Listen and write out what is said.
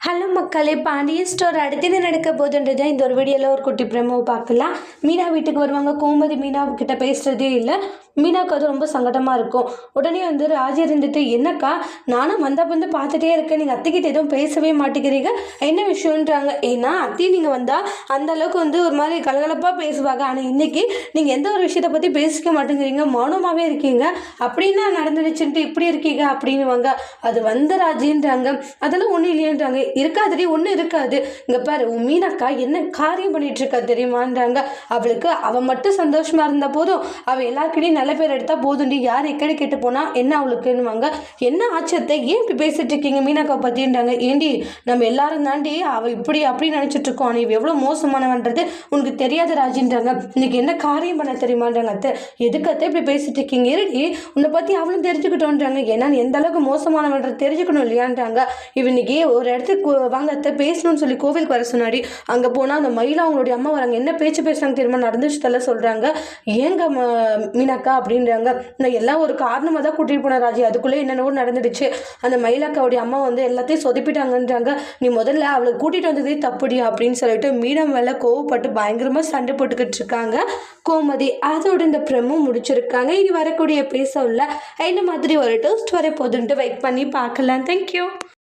Hello மக்களே, Pandian store அடுத்து என்ன நடக்க போதுன்றதை இந்த ஒரு வீடியோவில் ஒரு குட்டி பிரமோ பார்க்கலாம். மீனா வீட்டுக்கு வருவாங்க. கோமதி மீனா கிட்ட பேசுகிறதே இல்லை. மீனாவுக்கு அது ரொம்ப சங்கடமாக இருக்கும். உடனே ராஜி இருந்துட்டு, என்னக்கா நானும் வந்து பார்த்துட்டே இருக்கேன், நீங்கள் அத்தைக்கிட்ட எதுவும் பேசவே மாட்டேங்கிறீங்க, என்ன விஷயம்ன்றாங்க. ஏன்னா அத்தி நீங்கள் வந்தால் அந்த அளவுக்கு ஒரு மாதிரி கலகலப்பாக பேசுவாங்க. ஆனால் இன்றைக்கி நீங்கள் எந்த ஒரு விஷயத்தை பற்றி பேசிக்க மாட்டேங்கிறீங்க, மௌனமாகவே இருக்கீங்க, அப்படின்னா நடந்துடுச்சுன்ட்டு இப்படி இருக்கீங்க அப்படின்னுவாங்க. அது ராஜின்றாங்க. அதெல்லாம் ஒன்றும் இல்லையன்றாங்க. இருக்காதுடி, ஒன்றும் இருக்காது, இங்கே பாரு உன் மீனாக்கா என்ன காரியம் பண்ணிட்டு இருக்கா தெரியுமான்றாங்க. அவளுக்கு அவன் மட்டும் சந்தோஷமா இருந்த போதும், அவள் எல்லாருக்கிட்டையும் நல்ல பேர் எடுத்தா போதுண்டி, யார் எக்கடி கேட்டு போனா என்ன அவளுக்குன்னுவாங்க. என்ன ஆச்சத்தை, ஏன் இப்படி பேசிட்டு இருக்கீங்க மீனாக்கா பத்தின்றாங்க. ஏண்டி நம்ம எல்லாரும் தாண்டி அவள் இப்படி அப்படி நினைச்சிட்டு இருக்கோம், நீ எவ்வளோ மோசமானவன்றது உனக்கு தெரியாத ராஜின்றாங்க. இன்னைக்கு என்ன காரியம் பண்ண தெரியுமான்றாங்க. அத்தை எதுக்கு அத்தை இப்படி பேசிட்டு இருக்கீங்க, இருடி உன்னை பற்றி அவளும் தெரிஞ்சுக்கிட்டோன்றாங்க. ஏன்னா எந்த அளவுக்கு மோசமானவன்றது தெரிஞ்சுக்கணும் இல்லையான்றாங்க. இவனுக்கு ஒரு இடத்துக்கு வாங்க அத்தை பேசணும்னு சொல்லி கோவிலுக்கு வர சொன்னாடி. அங்கே போனால் அந்த மயிலா அவங்களுடைய அம்மா வராங்க. என்ன பேச்சு பேசுகிறாங்க தெரியுமா, நடந்துச்சுல சொல்கிறாங்க. ஏங்க மீனாக்கா அப்படின்றாங்க. நான் எல்லாம் ஒரு காரணமாக தான் கூட்டிகிட்டு போனேன் ராஜி, அதுக்குள்ளே என்னென்னவோ நடந்துடுச்சு. அந்த மயிலாக்காவுடைய அம்மா எல்லாத்தையும் சொதப்பிட்டாங்கன்றாங்க. நீ முதல்ல அவளை கூட்டிகிட்டு வந்ததே தப்புடியா அப்படின்னு சொல்லிட்டு மீனா மேலே கோவப்பட்டு பயங்கரமாக சண்டை போட்டுக்கிட்டு இருக்காங்க கோமதி. அதோட இந்த பிரமோ முடிச்சிருக்காங்க. இனி வரக்கூடிய பேச உள்ள என்ன மாதிரி ஒரு டோஸ்ட் வர போதுன்ட்டு வெயிட் பண்ணி பார்க்கலாம். தேங்க்யூ.